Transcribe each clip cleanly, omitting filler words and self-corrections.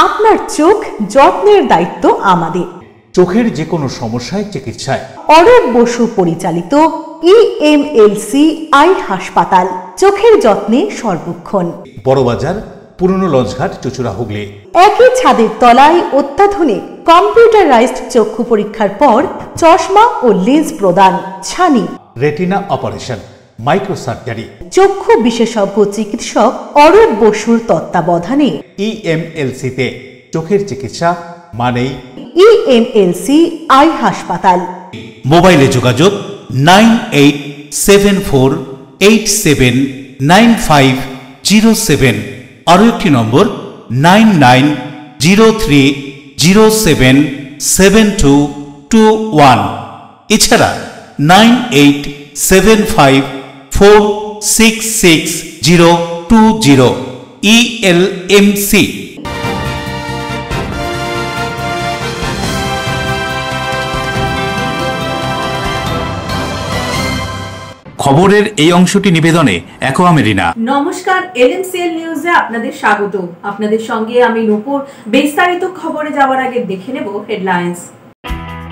আপনার চোখ যত্নের দায়িত্ব আমাদের। চোখের যে কোনো সমস্যায় চিকিৎসায় অরূপ বসু পরিচালিত EMLC আই হাসপাতাল, চোখের যত্নে সর্বক্ষণ। বড়বাজার, পুরনো লঞ্চঘাট, চুঁচুড়া, হুগলি। একই ছাদের তলায় অত্যাধুনিক কম্পিউটারাইজড চক্ষু পরীক্ষার পর চশমা ও লেন্স প্রদান, ছানি, রেটিনা অপারেশন, মাইক্রোসার্জারি। চক্ষু বিশেষজ্ঞ চিকিৎসক অরূপ বসুর তত্ত্বাবধানে EMLC-তে চোখের চিকিৎসা মানেই EMLC আই হাসপাতাল। মোবাইলে যোগাযোগ 9874879507। আরও একটি নম্বর 9903077221। এছাড়া 9875466020। ELMC। খবরের এই অংশটি নিবেদনে অ্যাকোয়া মেরিনা। নমস্কার, LMCL নিউজে আপনাদের স্বাগত। আপনাদের সঙ্গে আমি নূপুর। বিস্তারিত খবরে যাওয়ার আগে দেখে নেব হেডলাইন্স।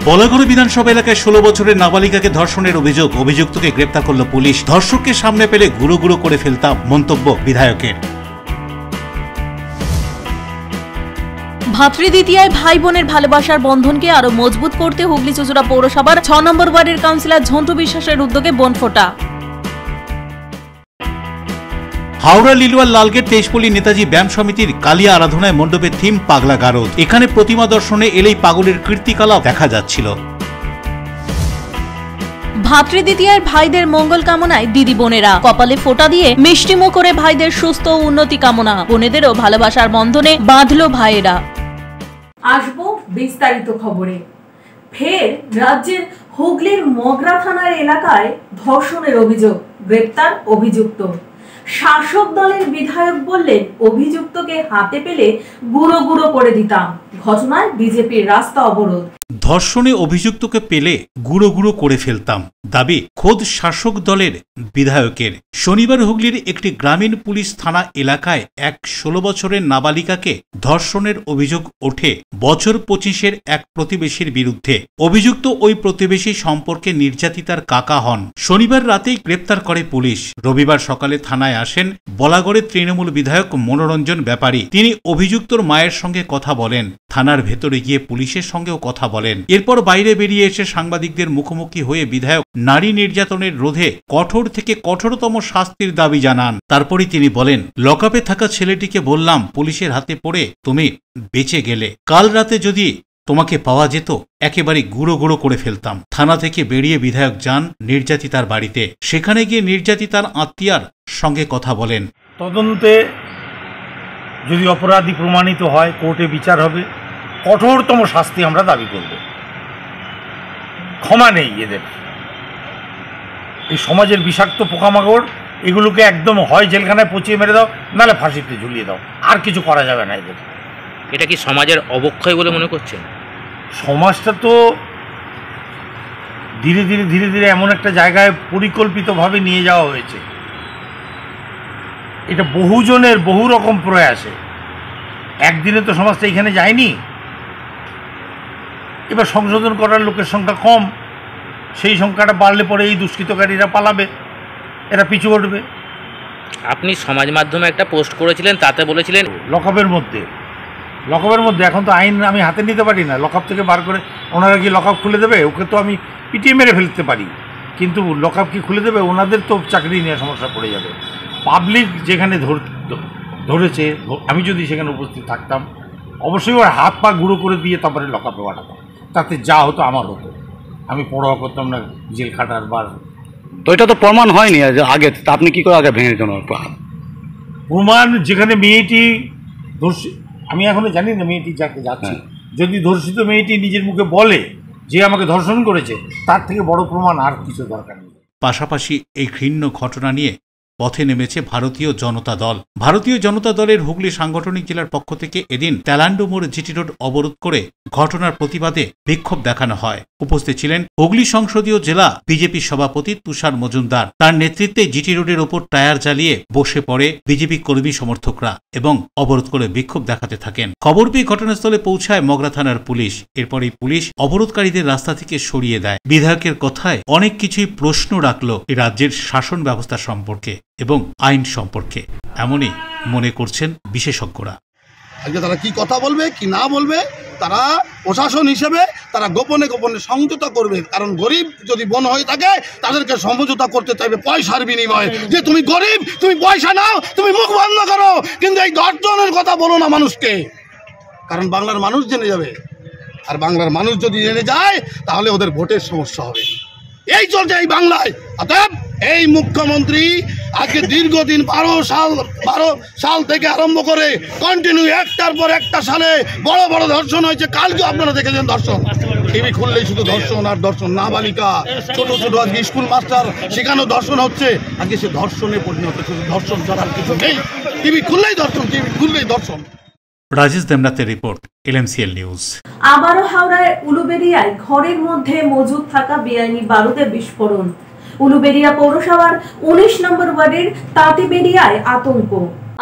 বলাগড় বিধানসভা এলাকায় 16 বছরের নাবালিকাকে ধর্ষণের অভিযুক্তকে গ্রেপ্তার করল পুলিশ। ধর্ষককে সামনে পেলে গুঁড়ো গুঁড়ো করে ফেলতাম, মন্তব্য বিধায়কের। ভাতৃদ্বিতীয়ায় ভাই বোনের ভালোবাসার বন্ধনকে আরো মজবুত করতে হুগলি চুঁচুড়া পৌরসভার 6 নম্বর ওয়ার্ডের কাউন্সিলর ঝন্টু বিশ্বাসের উদ্যোগে বনফোঁটা। হাওড়া লিলুয়ার লালগেট তেইশপল্লী নেতাজি ব্যায়াম সমিতির কালিয়া আরাধনায় মণ্ডপের থিম পাগলা গারদ। এখানে প্রতিমা দর্শনে এলেই পাগলের কীর্তিকলাপ দেখা যাচ্ছিল। ভাতৃদ্বিতীয়ার ভাইদের মঙ্গল কামনায় দিদি বোনেরা কপালে ফোঁটা দিয়ে মিষ্টিমুখ করে ভাইদের সুস্থ ও উন্নতি কামনা। বোনেদেরও ভালোবাসার বন্ধনে বাঁধলো ভাইয়েরা। আসবো বিস্তারিত খবরে। ফের রাজ্যের হুগলির মগরা থানার এলাকায় ধর্ষণের অভিযোগ, গ্রেপ্তার অভিযুক্ত। শাসক দলের বিধায়ক বললেন, অভিযুক্তকে হাতে পেলে গুঁড়ো গুঁড়ো করে দিতাম। ঘটনায় বিজেপির রাস্তা অবরোধ। ধর্ষণে অভিযুক্তকে পেলে গুঁড়ো গুঁড়ো করে ফেলতাম, দাবি খোদ শাসক দলের বিধায়কের। শনিবার হুগলির একটি গ্রামীণ পুলিশ থানা এলাকায় এক 16 বছরের নাবালিকাকে ধর্ষণের অভিযোগ ওঠে বছর 25-এর এক প্রতিবেশীর বিরুদ্ধে। অভিযুক্ত ওই প্রতিবেশী সম্পর্কে নির্যাতিতার কাকা হন। শনিবার রাতেই গ্রেপ্তার করে পুলিশ। রবিবার সকালে থানায় আসেন বলাগড়ের তৃণমূল বিধায়ক মনোরঞ্জন ব্যাপারী। তিনি অভিযুক্তর মায়ের সঙ্গে কথা বলেন, থানার ভেতরে গিয়ে পুলিশের সঙ্গেও কথা বলেন। এরপর বাইরে বেরিয়ে এসে সাংবাদিকদের মুখোমুখি হয়ে বিধায়ক নারী নির্যাতনের রোধে কঠোর থেকে কঠোরতম শাস্তির দাবি জানান। তারপরই তিনি বলেন, লকআপে থাকা ছেলেটিকে বললাম, পুলিশের হাতে পড়ে তুমি বেঁচে গেলে, কাল রাতে যদি তোমাকে পাওয়া যেত একেবারে গুঁড়ো গুঁড়ো করে ফেলতাম। থানা থেকে বেরিয়ে বিধায়ক যান নির্যাতিতার বাড়িতে। সেখানে গিয়ে নির্যাতিতার আত্মীয়ার সঙ্গে কথা বলেন। তদন্তে যদি অপরাধী প্রমাণিত হয় কোর্টে বিচার হবে, কঠোরতম শাস্তি আমরা দাবি করব। ক্ষমা নেই এদের। এই সমাজের বিষাক্ত পোকামাকড়, এগুলোকে একদম হয় জেলখানায় পচিয়ে মেরে দাও, নাহলে ফাঁসিতে ঝুলিয়ে দাও, আর কিছু করা যাবে না এদের। এটা কি সমাজের অবক্ষয় বলে মনে করছেন? সমাজটা তো ধীরে ধীরে ধীরে ধীরে এমন একটা জায়গায় পরিকল্পিতভাবে নিয়ে যাওয়া হয়েছে। এটা বহুজনের বহু রকম প্রয়াসে, একদিনে তো সমাজটা এখানে যায়নি। এবার সংশোধন করার লোকের সংখ্যা কম, সেই সংখ্যাটা বাড়লে পরে এই দুষ্কৃতকারীরা পালাবে, এরা পিছু হটবে। আপনি সমাজ মাধ্যমে একটা পোস্ট করেছিলেন, তাতে বলেছিলেন লকআপের মধ্যে এখন তো আইন আমি হাতে নিতে পারি না। লকআপ থেকে বার করে ওনারা কি লকআপ খুলে দেবে? ওকে তো আমি পিটিয়ে মেরে ফেলতে পারি, কিন্তু লকআপ কি খুলে দেবে? ওনাদের তো চাকরি নিয়ে সমস্যা পড়ে যাবে। পাবলিক যেখানে ধরেছে, আমি যদি সেখানে উপস্থিত থাকতাম, অবশ্যই ওর হাত পা গুঁড়ো করে দিয়ে তারপরে লকআপে পাঠাতাম। তাতে যা হতো আমার হতো, আমি পড়া করতাম না জেল খাটার বার। তো এটা তো প্রমাণ হয়নি আগে, তা আপনি কি করে আগে ভেঙেছেন? প্রমাণ যেখানে মেয়েটি আমি এখনো জানি না মেয়েটি যাকে যাচ্ছি, যদি ধর্ষিত মেয়েটি নিজের মুখে বলে যে আমাকে ধর্ষণ করেছে, তার থেকে বড় প্রমাণ আর কিছু দরকার নেই। পাশাপাশি এই ঘৃণ্য ঘটনা নিয়ে পথে নেমেছে ভারতীয় জনতা দল। ভারতীয় জনতা দলের হুগলি সাংগঠনিক জেলার পক্ষ থেকে এদিন ট্যালান্ডো মোড় জিটি রোড অবরোধ করে ঘটনার প্রতিবাদে বিক্ষোভ দেখানো হয়। উপস্থিত ছিলেন হুগলি সংসদীয় জেলা বিজেপি সভাপতি তুষার মজুমদার। তার নেতৃত্বে জিটি রোডের ওপর টায়ার জ্বালিয়ে বসে পড়ে বিজেপি কর্মী সমর্থকরা এবং অবরোধ করে বিক্ষোভ দেখাতে থাকেন। খবর পেয়ে ঘটনাস্থলে পৌঁছায় মগরা থানার পুলিশ। এরপরই পুলিশ অবরোধকারীদের রাস্তা থেকে সরিয়ে দেয়। বিধায়কের কথায় অনেক কিছুই প্রশ্ন রাখল এই রাজ্যের শাসন ব্যবস্থা সম্পর্কে এবং আইন সম্পর্কে, এমনই মনে করছেন বিশেষজ্ঞরা। আজকে তারা কি কথা বলবে কি না বলবে, তারা প্রশাসন হিসেবে তারা গোপনে গোপনে সমঝোতা করবে। কারণ গরিব যদি বন হয়ে থাকে তাদেরকে সমঝোতা করতে চাইবে পয়সার বিনিময়ে, যে তুমি গরিব, তুমি পয়সা নাও, তুমি মুখ বন্ধ করো, কিন্তু এই দর্শনের কথা বলো না মানুষকে। কারণ বাংলার মানুষ জেনে যাবে, আর বাংলার মানুষ যদি জেনে যায় তাহলে ওদের ভোটের সমস্যা হবে। এই চলছে এই বাংলায়। অতএব এই মুখ্যমন্ত্রী আজকে দীর্ঘদিন 12 সাল থেকে আরম্ভ করে কন্টিনিউ একটার পর একটা সালে বড় বড় ধর্ষণ হয়েছে। কালকে আপনারা দেখেছেন ধর্ষণ, টিভি খুললেই শুধু ধর্ষণ আর ধর্ষণ। নাবালিকা ছোট ছোট আজকে স্কুল মাস্টার, সেখানেও ধর্ষণ হচ্ছে। আজকে সে ধর্ষণে পরিণত, শুধু ধর্ষণ ছাড়া কিছু নেই। টিভি খুললেই ধর্ষণ, টিভি খুললেই ধর্ষণ। রাজেশ দেমনাথের রিপোর্ট, LMCL নিউজ। আবারও হাওড়ায় উলুবেড়িয়ায় ঘরের মধ্যে মজুদ থাকা বেআইনি বারুদে বিস্ফোরণ। উলুবেড়িয়া পৌরসভার 19 নম্বর ওয়ার্ডের তাঁতিবেড়িয়ায় আতঙ্ক।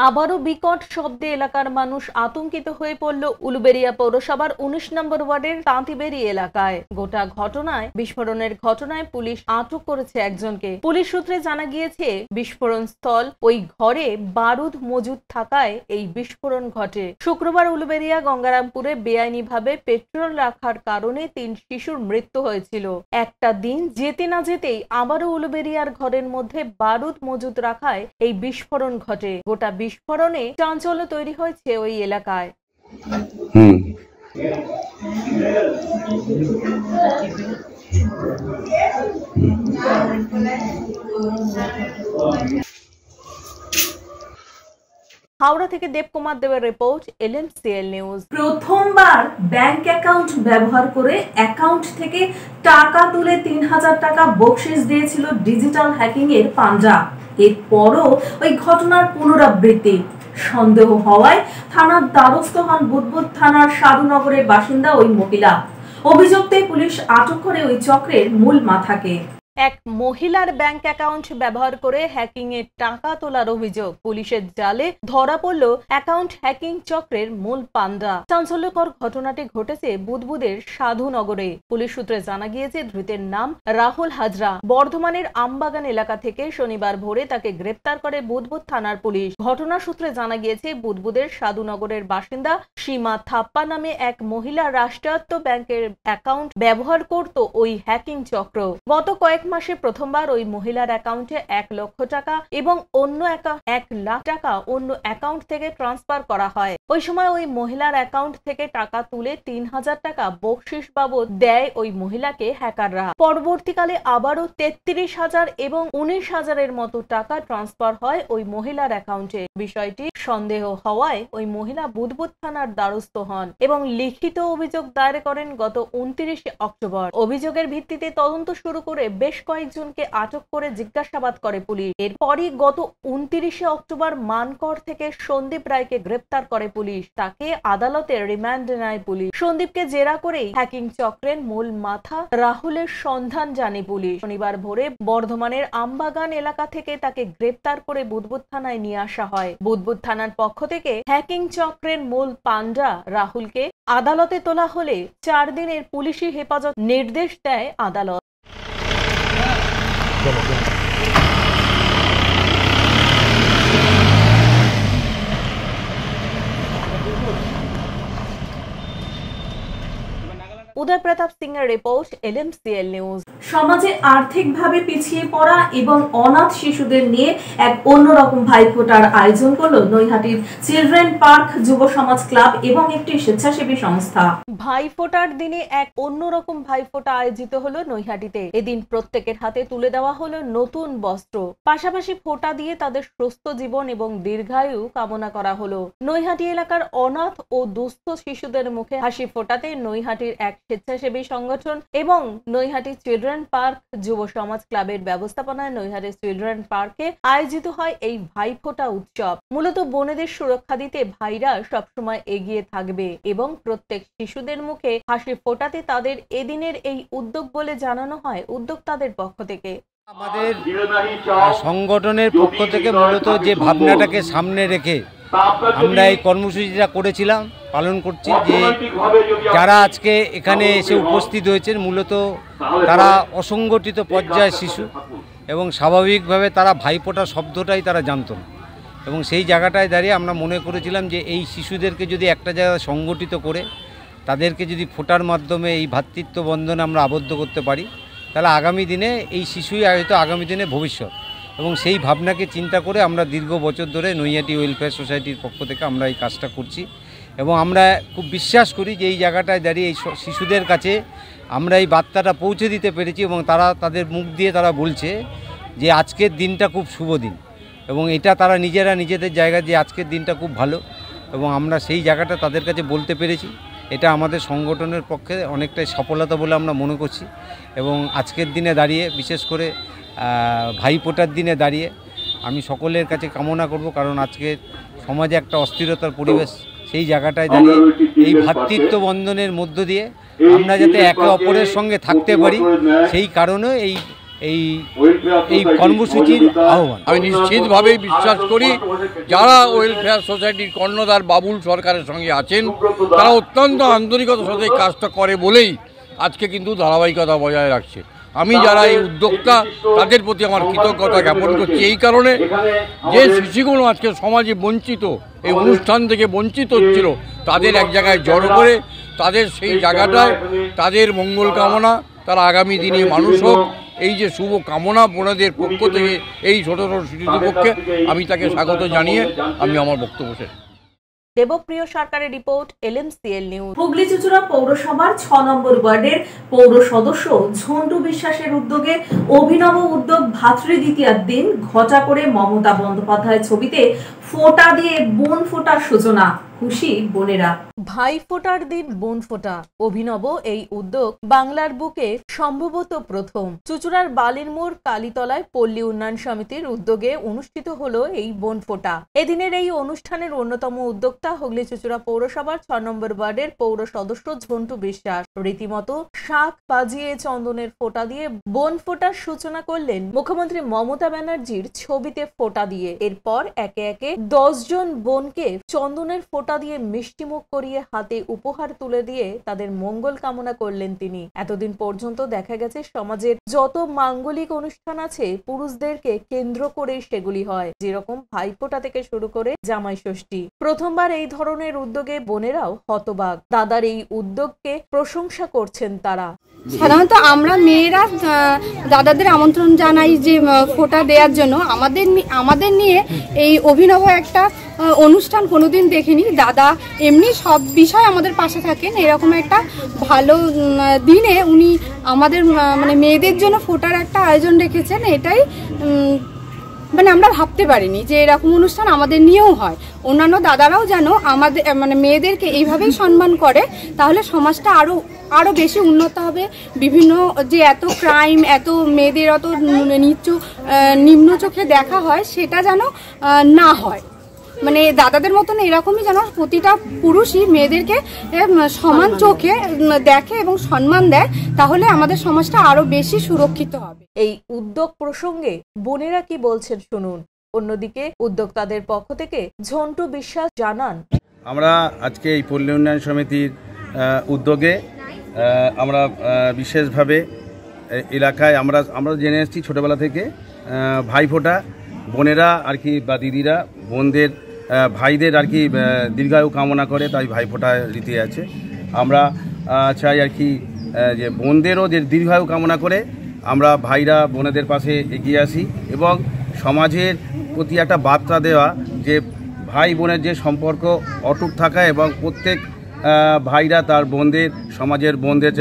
আবারও বিকট শব্দে এলাকার মানুষ আতঙ্কিত হয়ে পড়ল উলুবেড়িয়া পৌরসভার 19 নম্বর ওয়ার্ডের তাঁতিবেড়ি এলাকায়। গোটা ঘটনায় বিস্ফোরণের ঘটনায় পুলিশ আটক করেছে একজনকে। পুলিশ সূত্রে জানা গিয়েছে বিস্ফোরণ স্থল ওই ঘরে বারুদ মজুদ থাকায় এই বিস্ফোরণ ঘটে। শুক্রবার উলুবেড়িয়া গঙ্গারামপুরে বেআইনিভাবে পেট্রোল রাখার কারণে 3 শিশুর মৃত্যু হয়েছিল। একটা দিন যেতে না যেতেই আবারও উলুবেড়িয়ার ঘরের মধ্যে বারুদ মজুদ রাখায় এই বিস্ফোরণ ঘটে। গোটা বিস্ফোরণে চাঞ্চল্য তৈরি হয়েছে ওই এলাকায়। হাওড়া থেকে দেবকুমার দেবের রিপোর্ট, LMCL নিউজ। প্রথমবার ব্যাংক অ্যাকাউন্ট ব্যবহার করে অ্যাকাউন্ট থেকে টাকা তুলে 3000 টাকা বকশিশ দিয়েছিল ডিজিটাল হ্যাকিং এর পাঞ্জা। এরপরও ওই ঘটনার পুনরাবৃত্তি সন্দেহ হওয়ায় থানার দ্বারস্থ হন বুদবুদ থানার সাধুনগরের বাসিন্দা ওই মহিলা। অভিযোগ পেয়ে পুলিশ আটক করে ওই চক্রের মূল মাথাকে। এক মহিলার ব্যাংক অ্যাকাউন্ট ব্যবহার করে হ্যাকিং এর টাকা তোলার অভিযোগ। পুলিশের জালে ধরা পড়ল অ্যাকাউন্ট হ্যাকিং চক্রের মূল পান্ডা। চাঞ্চল্যকর ঘটনাটি ঘটেছে বুদবুদের সাধুনগরে। পুলিশ সূত্রে জানা গিয়েছে ধৃতের নাম রাহুল হাজরা। বর্ধমানের আমবাগান এলাকা থেকে শনিবার ভোরে তাকে গ্রেপ্তার করে বুদবুদ থানার পুলিশ। ঘটনার সূত্রে জানা গিয়েছে বুদবুদের সাধুনগরের বাসিন্দা সীমা থাপ্পা নামে এক মহিলা রাষ্ট্রায়ত্ত ব্যাংকের অ্যাকাউন্ট ব্যবহার করত ওই হ্যাকিং চক্র। গত কয়েক মাসে প্রথমবার ওই মহিলার অ্যাকাউন্টে 1 লক্ষ টাকা এবং অন্য 1 লাখ টাকা অন্য অ্যাকাউন্ট থেকে ট্রান্সফার করা হয়। ওই সময় ওই মহিলার অ্যাকাউন্ট থেকে টাকা তুলে 3000 টাকা বকশিশ বাবদ দেয় ওই মহিলাকে হ্যাকাররা। পরবর্তীকালে আবারও 33,000 এবং 19,000-এর মতো টাকা ট্রান্সফার হয় ওই মহিলার অ্যাকাউন্টে। বিষয়টি সন্দেহ হওয়ায় ওই মহিলা বুদবুদ থানার দ্বারস্থ হন এবং লিখিত অভিযোগ দায়ের করেন গত 29 অক্টোবর। অভিযোগের ভিত্তিতে তদন্ত শুরু করে বেশ কয়েকজনকে আটক করে জিজ্ঞাসাবাদ করে পুলিশ। এরপরই গত 29 অক্টোবর মানকর থেকে সন্দীপ রায়কে গ্রেপ্তার করে পুলিশ। তাকে আদালতে রিমান্ডে নেয় পুলিশ। সন্দীপকে জেরা করেই হ্যাকিং চক্রের মূল মাথা রাহুলের সন্ধান জানে পুলিশ। শনিবার ভোরে বর্ধমানের আমবাগান এলাকা থেকে তাকে গ্রেপ্তার করে বুদবুদ থানায় নিয়ে আসা হয়। বুদবুদ থানার পক্ষ থেকে হ্যাকিং চক্রের মূল পান্ডা রাহুলকে আদালতে তোলা হলে 4 দিনের পুলিশি হেফাজত নির্দেশ দেয় আদালত। উদয় প্রতাপ সিং এর রিপোর্ট, LMCL নিউজ। সমাজে আর্থিকভাবে পিছিয়ে পড়া এবং অনাথ শিশুদের নিয়ে এক অন্যরকম ভাইফোঁটার আয়োজন করলো নৈহাটির চিলড্রেন পার্ক যুব সমাজ ক্লাব এবং একটি স্বেচ্ছাসেবী সংস্থা। ভাইফোঁটার দিনে এক অন্যরকম ভাইফোঁটা আয়োজিত হলো নৈহাটিতে। এদিন প্রত্যেকের হাতে তুলে দেওয়া হলো নতুন বস্ত্র, পাশাপাশি ফোঁটা দিয়ে তাদের সুস্থ জীবন এবং দীর্ঘায়ু কামনা করা হলো। নৈহাটি এলাকার অনাথ ও দুস্থ শিশুদের মুখে হাসি ফোটাতে নৈহাটির এক স্বেচ্ছাসেবী সংগঠন এবং নৈহাটি চিলড্রেন পার্ক যুব সমাজ ক্লাবের ব্যবস্থাপনায় নৈহাটি চিলড্রেন পার্কে আয়োজিত হয় এই ভাইফোঁটা উৎসব। মূলত বোনেদের সুরক্ষা দিতে ভাইরা সবসময় এগিয়ে থাকবে এবং প্রত্যেক শিশুদের মুখে হাসি ফোটাতে তাদের এদিনের এই উদ্যোগ বলে জানানো হয় উদ্যোক্তাদের পক্ষ থেকে। আমাদের সংগঠনের পক্ষ থেকে মূলত যে ভাবনাটাকে সামনে রেখে আমরা এই কর্মসূচিটা করেছিলাম, পালন করছি, যে যারা আজকে এখানে এসে উপস্থিত হয়েছেন মূলত তারা অসংগঠিত পর্যায়ের শিশু এবং স্বাভাবিকভাবে তারা ভাইফোঁটা শব্দটাই তারা জানতো না, এবং সেই জায়গাটায় দাঁড়িয়ে আমরা মনে করেছিলাম যে এই শিশুদেরকে যদি একটা জায়গায় সংগঠিত করে তাদেরকে যদি ফোঁটার মাধ্যমে এই ভ্রাতৃত্ব বন্ধনে আমরা আবদ্ধ করতে পারি, তাহলে আগামী দিনে এই শিশুই হয়তো আগামী দিনে ভবিষ্যৎ। এবং সেই ভাবনাকে চিন্তা করে আমরা দীর্ঘ বছর ধরে নৈহাটি ওয়েলফেয়ার সোসাইটির পক্ষ থেকে আমরা এই কাজটা করছি, এবং আমরা খুব বিশ্বাস করি যে এই জায়গাটায় দাঁড়িয়ে এই শিশুদের কাছে আমরা এই বার্তাটা পৌঁছে দিতে পেরেছি, এবং তারা তাদের মুখ দিয়ে তারা বলছে যে আজকের দিনটা খুব শুভ দিন, এবং এটা তারা নিজেরা নিজেদের জায়গায় যে আজকের দিনটা খুব ভালো, এবং আমরা সেই জায়গাটা তাদের কাছে বলতে পেরেছি। এটা আমাদের সংগঠনের পক্ষে অনেকটাই সফলতা বলে আমরা মনে করছি, এবং আজকের দিনে দাঁড়িয়ে বিশেষ করে ভাইফোঁটার দিনে দাঁড়িয়ে আমি সকলের কাছে কামনা করব, কারণ আজকে সমাজে একটা অস্থিরতার পরিবেশ, সেই জায়গাটায় দাঁড়িয়ে এই ভ্রাতৃত্ব বন্ধনের মধ্য দিয়ে আমরা যাতে একে অপরের সঙ্গে থাকতে পারি, সেই কারণে এই কর্মসূচির আহ্বান। আমি নিশ্চিতভাবেই বিশ্বাস করি যারা ওয়েলফেয়ার সোসাইটির কর্ণধার বাবুল সরকারের সঙ্গে আছেন তারা অত্যন্ত আন্তরিকতার সাথে এই কাজটা করে বলেই আজকে কিন্তু ধারাবাহিকতা বজায় রাখছে। আমি যারা এই উদ্যোক্তা তাদের প্রতি আমার কৃতজ্ঞতা জ্ঞাপন করছি, এই কারণে যে শিশুগুলো আজকে সমাজে বঞ্চিত, এই অনুষ্ঠান থেকে বঞ্চিত হচ্ছিল, তাদের এক জায়গায় জড়ো করে তাদের সেই জায়গাটায় তাদের মঙ্গল কামনা, তারা আগামী দিনে মানুষ হোক, এই যে শুভ কামনা বোনেদের পক্ষ থেকে এই ছোট ছোট শিশুদের পক্ষে আমি তাকে স্বাগত জানিয়ে আমি আমার বক্তব্য শেষ। দেবপ্রিয় সরকারের রিপোর্ট, LMCL নিউজ। হুগলি চুঁচুড়া পৌরসভার 6 নম্বর ওয়ার্ডের পৌর সদস্য ঝন্টু বিশ্বাসের উদ্যোগে অভিনব উদ্যোগ ভাতৃদ্বিতীয়ার দিন ঘটা করে মমতা বন্দ্যোপাধ্যায়ের ছবিতে ফোঁটা দিয়ে বোন ফোঁটার সূচনা। খুশি বোনেরা। ভাইফোঁটার দিন বোন ফোঁটা, অভিনব এই উদ্যোগ বাংলার বুকে সম্ভবত প্রথম। চুঁচুড়ার বালিরমোড় কালীতলায় পল্লী উন্নয়ন সমিতির উদ্যোগে অনুষ্ঠিত হলো এই বোন ফোঁটা। এদিনের এই অনুষ্ঠানের অন্যতম উদ্যোক্তা হুগলি চুঁচুড়া পৌরসভার 6 নম্বর ওয়ার্ডের পৌর সদস্য ঝন্টু বিশ্বাস। রীতিমতো শাক বাজিয়ে চন্দনের ফোঁটা দিয়ে বোন ফোঁটার সূচনা করলেন মুখ্যমন্ত্রী মমতা ব্যানার্জির ছবিতে ফোঁটা দিয়ে। এরপর একে একে 10 জন বোনকে চন্দনের ফোঁটা দিয়ে মিষ্টিমুখ করিয়ে হাতে উপহার তুলে দিয়ে তাদের মঙ্গল কামনা করলেন তিনি। এতদিন পর্যন্ত দেখা গেছে সমাজের যত মাঙ্গলিক অনুষ্ঠান আছে পুরুষদেরকে কেন্দ্র করে সেগুলি হয়, যেরকম ভাইফোঁটা থেকে শুরু করে জামাই ষষ্ঠী। প্রথমবার এই ধরনের উদ্যোগে বোনেরাও হতবাক। দাদার এই উদ্যোগকে প্রশংসা করছেন তারা। সাধারণত আমরা মেয়েরা দাদাদের আমন্ত্রণ জানাই যে ফোঁটা দেওয়ার জন্য। আমাদের নিয়ে এই অভিনব একটা অনুষ্ঠান কোনোদিন দেখিনি। দাদা এমনি সব বিষয় আমাদের পাশে থাকেন, এরকম একটা ভালো দিনে উনি আমাদের মানে মেয়েদের জন্য ফোঁটার একটা আয়োজন রেখেছেন। এটাই মানে আমরা ভাবতে পারিনি যে এরকম অনুষ্ঠান আমাদের নিয়েও হয়। অন্যান্য দাদারাও যেন আমাদের মানে মেয়েদেরকে এইভাবেই সম্মান করে, তাহলে সমাজটা আরো বেশি উন্নত হবে। বিভিন্ন যে এত ক্রাইম, এত মেয়েদের অত নিম্ন চোখে দেখা হয়, সেটা যেন না হয়। মানে দাদাদের মতন এরকমই যেন প্রতিটা পুরুষই মেয়েদেরকে সমান চোখে দেখে এবং সম্মান দেয়, তাহলে আমাদের সমাজটা আরো বেশি সুরক্ষিত হবে। এই উদ্যোগ প্রসঙ্গে বোনেরা কি বলছেন শুনুন। অন্যদিকে উদ্যোক্তাদের পক্ষ থেকে ঝন্টু বিশ্বাস জানান, আমরা আজকে এই পল্লী উন্নয়ন সমিতির উদ্যোগে আমরা বিশেষভাবে এলাকায় আমরা জেনে এসেছি ছোটোবেলা থেকে ভাইফোঁটা বোনেরা আর কি বা দিদিরা বোনদের ভাইদের আর কি দীর্ঘায়ু কামনা করে, তাই ভাইফোঁটা রীতি আছে। আমরা চাই আর কি যে বোনদেরও যে দীর্ঘায়ু কামনা করে আমরা ভাইরা বোনেদের পাশে এগিয়ে আসি, এবং সমাজের প্রতি একটা বার্তা দেওয়া যে ভাই বোনের যে সম্পর্ক অটুট থাকা, এবং প্রত্যেক ভাইরা তার বোনদের সমাজের বোনদের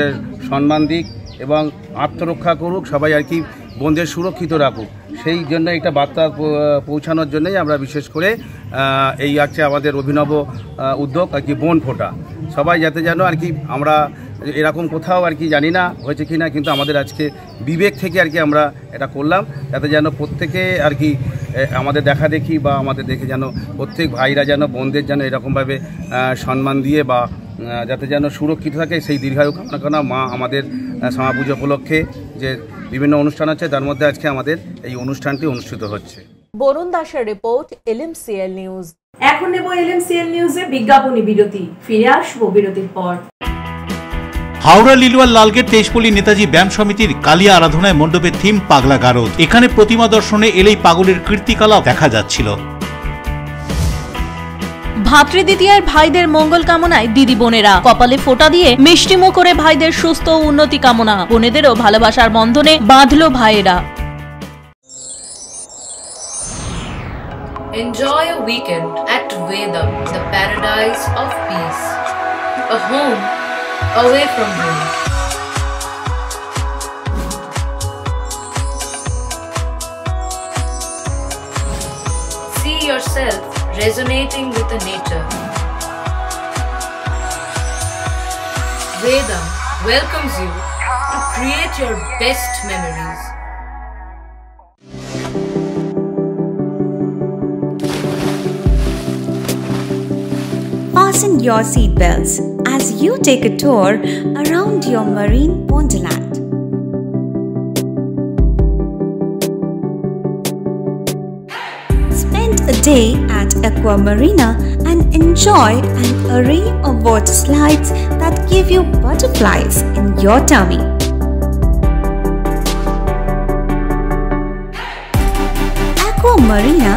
সম্মান দিক এবং আত্মরক্ষা করুক, সবাই আর কি বোনদের সুরক্ষিত রাখুক, সেই জন্য একটা বার্তা পৌঁছানোর জন্যই আমরা বিশেষ করে এই আছে আমাদের অভিনব উদ্যোগ আর কি বোন ফোটা। সবাই যাতে যেন আর কি আমরা এরকম কোথাও আর কি জানি না হয়েছে কি না, কিন্তু আমাদের আজকে বিবেক থেকে আর কি আমরা এটা করলাম, যাতে যেন প্রত্যেকে আর কি আমাদের দেখা দেখি বা আমাদের দেখে যেন প্রত্যেক ভাইরা যেন বোনদের যেন এরকমভাবে সম্মান দিয়ে বা যাতে যেন সুরক্ষিত থাকে, সেই দীর্ঘায়ু কামনা করা। মা আমাদের শ্যামা পুজো উপলক্ষে যে বিভিন্ন অনুষ্ঠান আছে তার মধ্যে আজকে আমাদের এই অনুষ্ঠানটি অনুষ্ঠিত হচ্ছে। বরুণ দাসের রিপোর্ট, LMCL নিউজ। এখন নেব LMCL নিউজে বিজ্ঞাপনী বিরতি, ফিরে আসবো বিরতির পর। হাওড়া লিলুয়ার লালগেট তেজপল্লী নেতাজি ব্যায়াম সমিতির কালিয়া আরাধনায় মণ্ডপের থিম পাগলা গারদ। এখানে প্রতিমা দর্শনে এলেই পাগলের কীর্তিকলা দেখা যাচ্ছিল। ভাতৃদ্বিতীয়ার ভাইদের মঙ্গল কামনায় দিদি বোনেরা কপালে ফোঁটা দিয়ে মিষ্টিমুখ করে ভাইদের সুস্থ উন্নতি কামনা। বোনেদেরও ভালোবাসার বন্ধনে বাঁধলো ভাইয়েরা। Enjoy a weekend at Vedam, the paradise of peace. A home away from home. See yourself resonating with the nature. Vedam welcomes you to create your best memories. Fasten your seatbelts as you take a tour around your marine wonderland. Spend a day at Aqua Marina and enjoy an array of water slides that give you butterflies in your tummy. Aqua Marina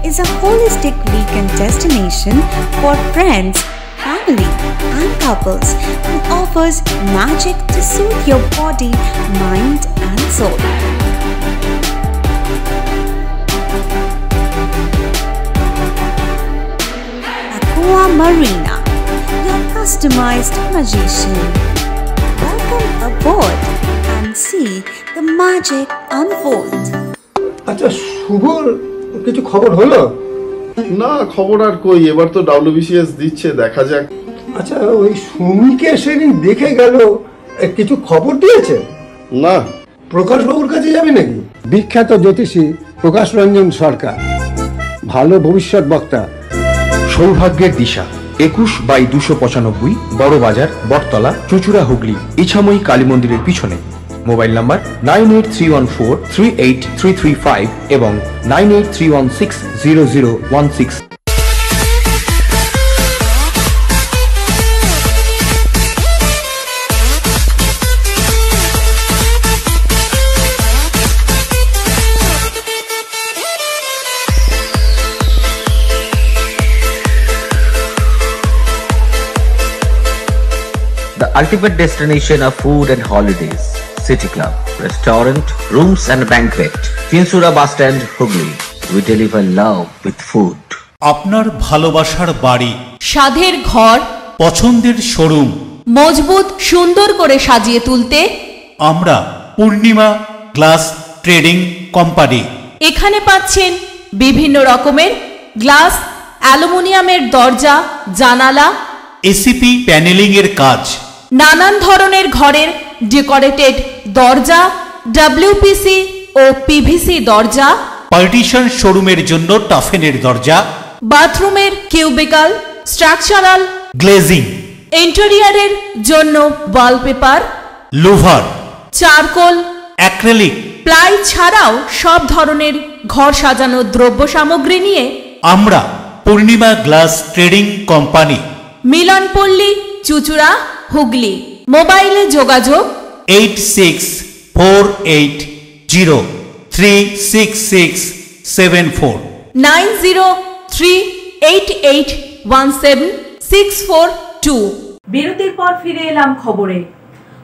is a holistic weekend destination for friends, family and couples and offers magic to soothe your body, mind and soul. Aqua Marina, your customized magician. Welcome aboard and see the magic unfold. আচ্ছা, শুভর কিছু খবর হলো? না, খবর আর কই, এবার তো WBCS দিচ্ছে, দেখা যাক। আচ্ছা, ওই সুমিকে সেদিন দেখে গেল, কিছু খবর দিয়েছে? না। প্রকাশ বাবুর কাছে যাবে নাকি? বিখ্যাত জ্যোতিষী প্রকাশ রঞ্জন সরকার, ভালো ভবিষ্যৎ বক্তা। সৌভাগ্যের দিশা, 21/295 বড় বাজার, বটতলা, চুচুড়া, হুগলি, ইছাময়ী কালী মন্দিরের পিছনে। মোবাইল নাম্বার 9831438335 এবং 9831600016। The ultimate destination of food and holidays. City Club, restaurant, rooms and banquet. Chinsura bus stand, Hugli. We deliver love with food. আপনার ভালোবাসার বাড়ি, স্বাদের ঘর, পছন্দের শোরুম মজবুত সুন্দর করে সাজিয়ে তুলতে আমরা পূর্ণিমা গ্লাস ট্রেডিং কোম্পানি। এখানে পাচ্ছেন বিভিন্ন রকমের গ্লাস, অ্যালুমিনিয়ামের দরজা, জানালা, এসিপি প্যানেলিং এর কাজ, নানান ধরনের ঘরের ডেকোরেটেড দরজা, WPC ও PVC দরজা, পার্টিশন শোরুমের জন্য টাফেনের দরজা, বাথরুমের কিউবিকাল, স্ট্রাকচারাল গ্লেজিং, ইন্টেরিয়রের জন্য wallpaper, louver, charcoal, acrylic, ply ছাড়াও সব ধরনের ঘর সাজানোর দ্রব্য সামগ্রী নিয়ে আমরা Purnima glass trading company, Milanpalli, Chuchura, Hooghly. মোবাইলে যোগাযোগ 8640366674 9038817642। বিরতির পর ফিরে এলাম খবরে।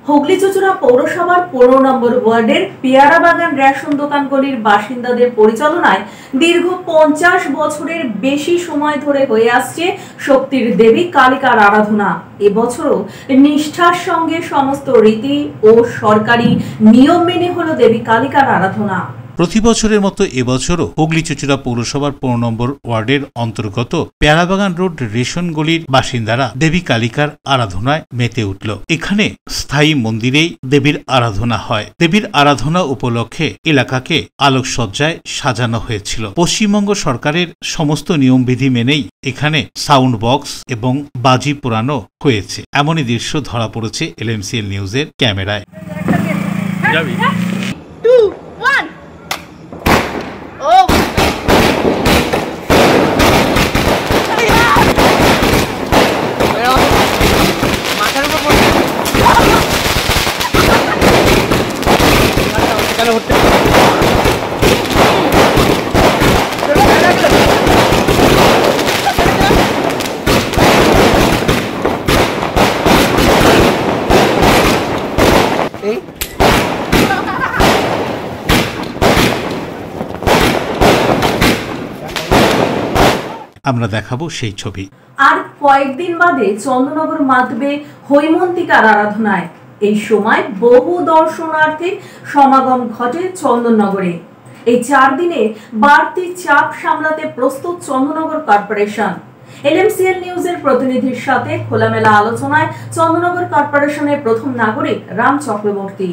হুগলি চুঁচুড়া পৌরসভার 15 নম্বর ওয়ার্ডের পেয়ারা বাগান রেশন দোকানগুলির বাসিন্দাদের পরিচালনায় দীর্ঘ 50 বছরের বেশি সময় ধরে হয়ে আসছে শক্তির দেবী কালিকার আরাধনা। এবছরও নিষ্ঠার সঙ্গে সমস্ত রীতি ও সরকারি নিয়ম মেনে হলো দেবী কালিকার আরাধনা। প্রতি বছরের মতো এবছরও হুগলি চুঁচুড়া পৌরসভার 15 নম্বর ওয়ার্ডের অন্তর্গত পেয়ারাবাগান রোড রেশন গলির বাসিন্দারা দেবী কালিকার আরাধনায় মেতে উঠল। এখানে স্থায়ী মন্দিরেই দেবীর আরাধনা হয়। দেবীর আরাধনা উপলক্ষে এলাকাকে আলোকসজ্জায় সাজানো হয়েছিল। পশ্চিমবঙ্গ সরকারের সমস্ত নিয়মবিধি মেনেই এখানে সাউন্ড বক্স এবং বাজি পোড়ানো হয়েছে। এমনই দৃশ্য ধরা পড়েছে LMCL নিউজের ক্যামেরায়। আমরা দেখাবো সেই ছবি। আর কয়েকদিন বাদে চন্দ্রনগর মাতবে হৈমন্তিকার আরাধনায়। এই সময় বহু দর্শনার্থীর সমাগম ঘটে চন্দননগরে। এই 4 দিনে বাড়তি চাপ সামলাতে প্রস্তুত চন্দননগর কর্পোরেশন। LMCL নিউজের প্রতিনিধির সাথে খোলামেলা আলোচনায় চন্দননগর কর্পোরেশনের প্রথম নাগরিক রাম চক্রবর্তী।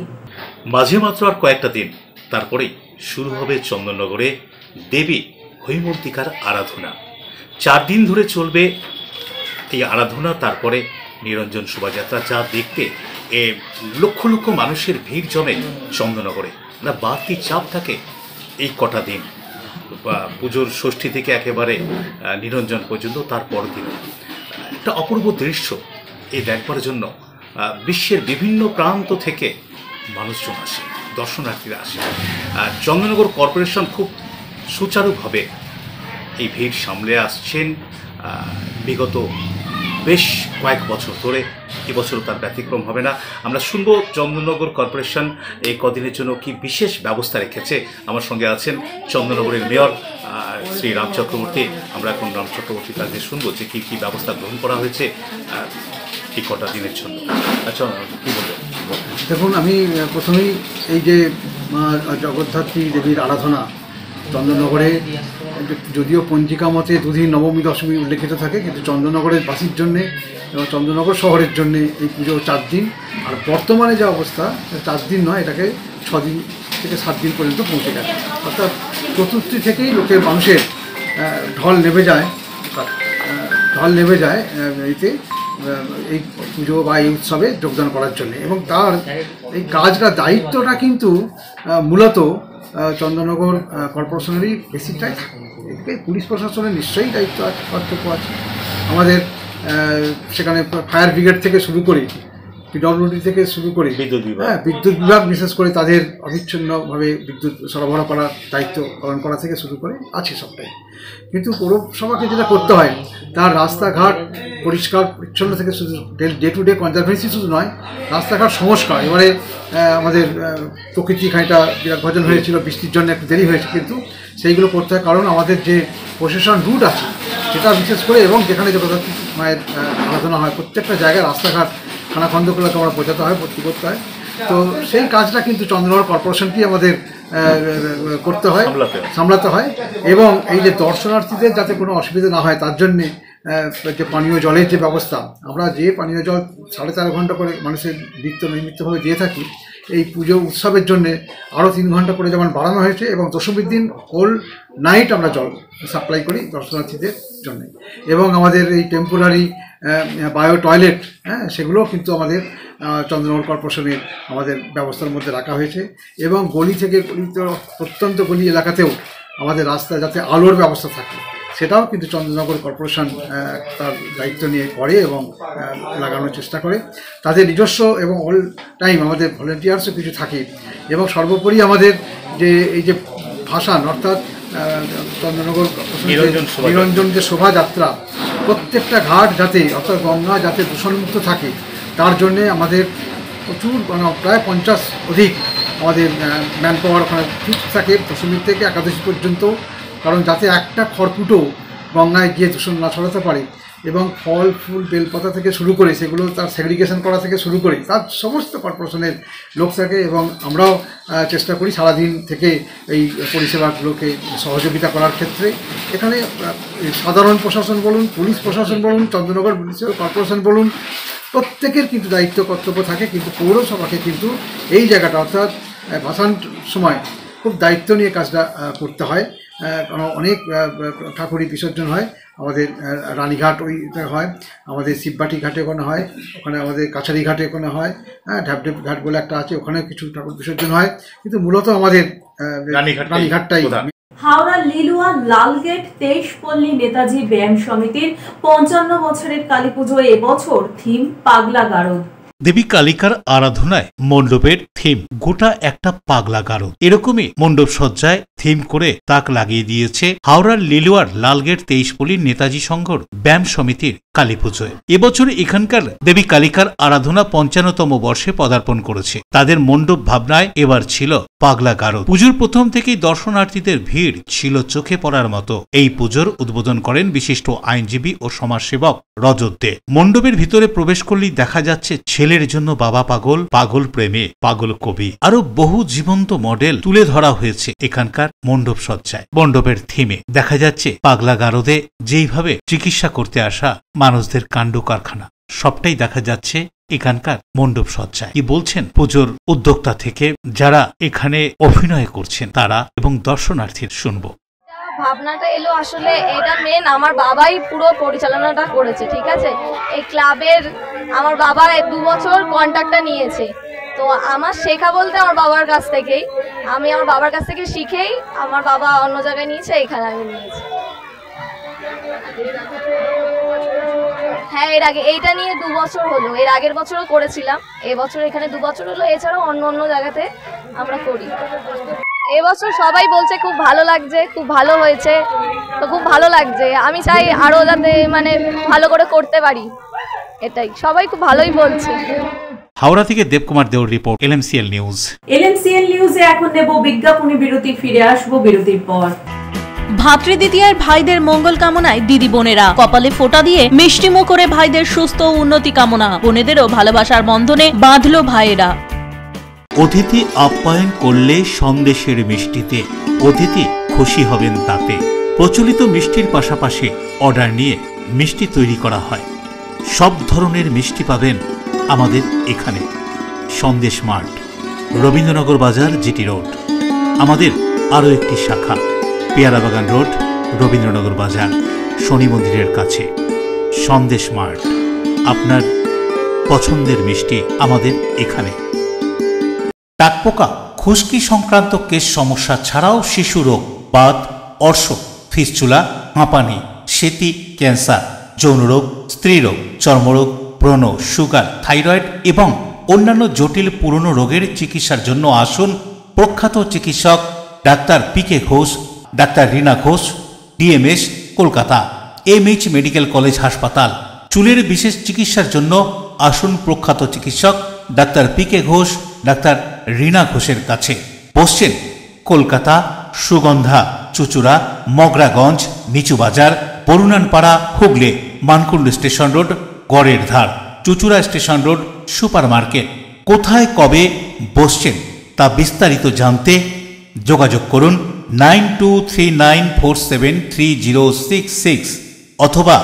মাঝে মাত্র আর কয়েকটা দিন, তারপরেই শুরু হবে চন্দননগরে দেবী হৈমন্তিকার আরাধনা। 4 দিন ধরে চলবে এই আরাধনা, তারপরে নিরঞ্জন শোভাযাত্রা, যা দেখতে লক্ষ লক্ষ মানুষের ভিড় জমে চন্দননগরে। না বাড়তি চাপ থাকে এই কটা দিন, পুজোর ষষ্ঠী থেকে একেবারে নিরঞ্জন পর্যন্ত। তারপর দিন একটা অপূর্ব দৃশ্য এই দেখবার জন্য বিশ্বের বিভিন্ন প্রান্ত থেকে মানুষজন আসে, দর্শনার্থীরা আসে। চন্দননগর কর্পোরেশন খুব সুচারুভাবে এই ভিড় সামলে আসছেন বিগত বেশ কয়েক বছর ধরে। এবছরও তার ব্যতিক্রম হবে না। আমরা শুনবো চন্দননগর কর্পোরেশন এই কদিনের জন্য কি বিশেষ ব্যবস্থা রেখেছে। আমার সঙ্গে আছেন চন্দননগরের মেয়র শ্রী রাম চক্রবর্তী। আমরা এখন রাম চক্রবর্তীর কাছে শুনবো যে কী কী ব্যবস্থা গ্রহণ করা হয়েছে এই কটা দিনের জন্য। আচ্ছা, কী বলবেন? দেখুন, আমি প্রথমেই এই যে জগদ্ধাত্রী দেবীর আরাধনা চন্দননগরে, যদিও পঞ্জিকা মতে 2 দিন নবমী দশমী উল্লেখিত থাকে, কিন্তু চন্দননগরের বাসীর জন্যে এবং চন্দননগর শহরের জন্যে এই পুজো 4 দিন। আর বর্তমানে যা অবস্থা, 4 দিন নয়, এটাকে 6 দিন থেকে 7 দিন পর্যন্ত পৌঁছে গেছে। অর্থাৎ চতুর্থী থেকেই মানুষের ঢল নেমে যায় এইতে এই পুজো বা এই উৎসবে যোগদান করার জন্য। এবং তার এই কাজটা, দায়িত্বটা কিন্তু মূলত চন্দননগর কর্পোরেশনেরই বেশিটাই থাকে। এদিকে পুলিশ প্রশাসনের নিশ্চয়ই দায়িত্ব আছে, কর্তব্য আছে। আমাদের সেখানে ফায়ার ব্রিগেড থেকে শুরু করে, PWD থেকে শুরু করে বিদ্যুৎ বিভাগ বিশেষ করে তাদের অবিচ্ছিন্নভাবে বিদ্যুৎ সরবরাহ করার দায়িত্ব পালন করা থেকে শুরু করে আছে সবটাই। কিন্তু পৌরসভাকে যেটা করতে হয়, তার রাস্তাঘাট পরিষ্কার পরিচ্ছন্ন থেকে শুধু ডে টু ডে কনজারভেন্সি শুধু নয়, রাস্তাঘাট সংস্কার। এবারে আমাদের প্রকৃতি খানিকটা বিরাগভাজন হয়েছিল, বৃষ্টির জন্য একটু দেরি হয়েছে, কিন্তু সেইগুলো করতে হয়। কারণ আমাদের যে প্রশাসন রুট আছে সেটা বিশেষ করে, এবং যেখানে জগদ্ধাত্রী মায়ের আরাধনা হয়, প্রত্যেকটা জায়গায় রাস্তাঘাট খানাখন্দগুলোকে আমরা বোঝাতে হয়, ভর্তি করতে হয়। তো সেই কাজটা কিন্তু চন্দননগর কর্পোরেশনকেই আমাদের করতে হয়, সামলাতে হয়। এবং এই যে দর্শনার্থীদের যাতে কোনো অসুবিধা না হয় তার জন্যে যে পানীয় জলের যে ব্যবস্থা, আমরা যে পানীয় জল 13.5 ঘন্টা করে মানুষের নিত্যভাবে দিয়ে থাকি, এই পুজো উৎসবের জন্যে আরও 3 ঘন্টা করে যেমন বাড়ানো হয়েছে। এবং দশমীর দিন হোল নাইট আমরা জল সাপ্লাই করি দর্শনার্থীদের জন্য। এবং আমাদের এই টেম্পোরারি বায়ো টয়লেট, সেগুলোও কিন্তু আমাদের চন্দননগর কর্পোরেশনের আমাদের ব্যবস্থার মধ্যে রাখা হয়েছে। এবং গলি থেকে প্রত্যন্ত গলি এলাকাতেও আমাদের রাস্তায় যাতে আলোর ব্যবস্থা থাকে, সেটাও কিন্তু চন্দননগর কর্পোরেশন তার দায়িত্ব নিয়ে করে এবং লাগানোর চেষ্টা করে। তাদের নিজস্ব এবং অল টাইম আমাদের ভলেন্টিয়ার্সও কিছু থাকে। এবং সর্বোপরি আমাদের যে এই যে ভাসান, অর্থাৎ চন্দননগর নিরঞ্জন যে শোভাযাত্রা, প্রত্যেকটা ঘাট যাতে, অর্থাৎ গঙ্গা যাতে দূষণমুক্ত থাকে, তার জন্যে আমাদের প্রচুর মানে প্রায় 50 অধিক আমাদের ম্যান পাওয়ার ওখানে ফিক্সড থাকে দশমী থেকে একাদশী পর্যন্ত, কারণ যাতে একটা খড়কুটো গঙ্গায় গিয়ে দূষণ না ছড়াতে পারে, এবং ফল ফুল বেলপাতা থেকে শুরু করে সেগুলো তার সেগ্রিগেশন করা থেকে শুরু করে তার সমস্ত কর্পোরেশনের লোক থাকে, এবং আমরাও চেষ্টা করি সারাদিন থেকে এই পরিষেবাগুলোকে সহযোগিতা করার ক্ষেত্রে। এখানে সাধারণ প্রশাসন বলুন, পুলিশ প্রশাসন বলুন, চন্দ্রনগর মিউনিসিপ্যাল কর্পোরেশন বলুন, প্রত্যেকের কিন্তু দায়িত্ব কর্তব্য থাকে, কিন্তু পৌরসভাকে কিন্তু এই জায়গাটা অর্থাৎ ভাসান সময় খুব দায়িত্ব নিয়ে কাজটা করতে হয়। কারণ অনেক ঠাকুরই বিসর্জন হয়, আমাদের রানীঘাট ওইটা হয়, আমাদের শিববাটি ঘাটে ওখানে হয়, ওখানে আমাদের কাছারি ঘাটে ওখানে হয়, ঢ্যাপঢেপ ঘাট বলে একটা আছে, ওখানে কিছু ঠাকুর বিসর্জন হয়, কিন্তু মূলত আমাদের রানীঘাটটাই। হাওড়া লিলুয়া লালগেট 23 পল্লী নেতাজি ব্যায়াম সমিতির 55 বছরের কালী পুজো এবছর থিম পাগলা গারদ। দেবী কালিকার আরাধনায় মণ্ডপের থিম গোটা একটা পাগলা গারদ। এরকমই মণ্ডপ সজ্জায় থিম করে তাক লাগিয়ে দিয়েছে হাওড়ার লিলুয়ার লালগেট 23 পল্লী নেতাজি সংঘর ব্যায়াম সমিতির কালী পুজোয়। এবছর এখানকার দেবী কালিকার আরাধনা 55তম বর্ষে পদার্পণ করেছে। তাদের মণ্ডপ ভাবনায় এবার ছিল পাগলা গারদ। পুজোর প্রথম থেকেই দর্শনার্থীদের ভিড় ছিল চোখে পড়ার মতো। এই পুজোর উদ্বোধন করেন বিশিষ্ট আইনজীবী ও সমাজসেবক রজত দে। মণ্ডপের ভিতরে প্রবেশ করলেই দেখা যাচ্ছে ছেলের জন্য বাবা পাগল, পাগল প্রেমে পাগল কবি, আরো বহু জীবন্ত মডেল তুলে ধরা হয়েছে এখানকার মণ্ডপ সজ্জায়। মণ্ডপের থিমে দেখা যাচ্ছে পাগলা গারদে যেইভাবে চিকিৎসা করতে আসা মানুষদের কাণ্ড কারখানা সবটাই দেখা যাচ্ছে এখানকার মণ্ডপ সজ্জায়। কি বলছেন পুজোর উদ্যোক্তা থেকে যারা এখানে অভিনয় করছেন তারা এবং দর্শনার্থীর শুনবো। ভাবনাটা এলো আসলে এটা মেন আমার বাবাই পুরো পরিচালনাটা করেছে, ঠিক আছে। এই ক্লাবের আমার বাবা 2 বছর কন্ট্রাক্টটা নিয়েছে, তো আমার শেখা বলতে আমার বাবার কাছ থেকেই, আমি আমার বাবার কাছ থেকে শিখেই আমার বাবা অন্য জায়গায় নিয়েছে, এখানে আমি নিয়েছি। হ্যাঁ, এর আগে এইটা নিয়ে 2 বছর হলো, এর আগের বছরও করেছিলাম, এবছর এখানে 2 বছর হলো, এছাড়াও অন্য জায়গাতে আমরা করি। এবছর সবাই বলছে খুব ভালো লাগছে, খুব ভালো হয়েছে, তো খুব ভালো লাগছে। আমি চাই আরো যাতে মানে ভালো করে করতে পারি, এটাই সবাই খুব ভালোই বলছে। হাওড়া থেকে দেবকুমার দেওর রিপোর্ট, LMCL নিউজ। LMCL নিউজে এখন নেব বিজ্ঞাপনী বিরতি, ফিরে আসবো বিরতির পর। ভাতৃদ্বিতীয়ার ভাইদের মঙ্গল কামনায় দিদি বোনেরা কপালে ফোঁটা দিয়ে মিষ্টিমুখ করে ভাইদের সুস্থ উন্নতি কামনা, বোনেদেরও ভালোবাসার বন্ধনে বাঁধলো ভাইয়েরা। অতিথি আপ্যায়ন করলে সন্দেশের মিষ্টিতে অতিথি খুশি হবেন তাতে। প্রচলিত মিষ্টির পাশাপাশি অর্ডার নিয়ে মিষ্টি তৈরি করা হয়। সব ধরনের মিষ্টি পাবেন আমাদের এখানে। সন্দেশ মার্ট, রবীন্দ্রনগর বাজার, জিটি রোড। আমাদের আরও একটি শাখা পেয়ারাবাগান রোড, রবীন্দ্রনগর বাজার, শনি মন্দিরের কাছে। সন্দেশ মার্ট, আপনার পছন্দের মিষ্টি আমাদের এখানে। টাকপোকা, খুশকি সংক্রান্ত কেশ সমস্যা ছাড়াও শিশু রোগ, বাত, অর্শ, ফিস্চুলা, হাঁপানি, সেতি, ক্যান্সার, যৌনরোগ, স্ত্রীরোগ, চর্মরোগ, ব্রণ, সুগার, থাইরয়েড এবং অন্যান্য জটিল পুরনো রোগের চিকিৎসার জন্য আসুন প্রখ্যাত চিকিৎসক doctor PK Ghosh, doctor Rina Ghosh, DMS, Kolkata, MH medical college হাসপাতাল। চুলের বিশেষ চিকিৎসার জন্য আসুন প্রখ্যাত চিকিৎসক doctor PK Ghosh, doctor Rina ঘোষের কাছে। বসছেন কলকাতা, সুগন্ধা, চুচুড়া, মগরাগঞ্জ, নিচু বাজার, বরুণানপাড়া, হুগলি, মানকুণ্ড স্টেশন রোড, গড়ের ধার, Chuchura station road, super market. কোথায় কবে বসছেন তা বিস্তারিত জানতে যোগাযোগ করুন 9239473066 অথবা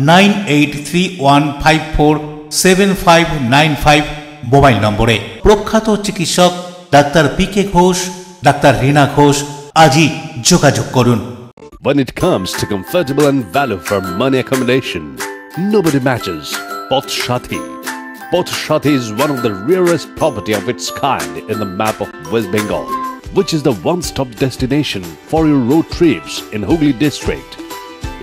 9831547595 মোবাইল নম্বরে। প্রখ্যাত চিকিৎসক doctor PK Ghosh, doctor Rina Ghosh, আজই যোগাযোগ করুন। When it comes to comfortable and value for money accommodation, nobody matches Pothshathi. Pothshathi is one of the rarest property of its kind in the map of West Bengal, which is the one-stop destination for your road trips in Hooghly district.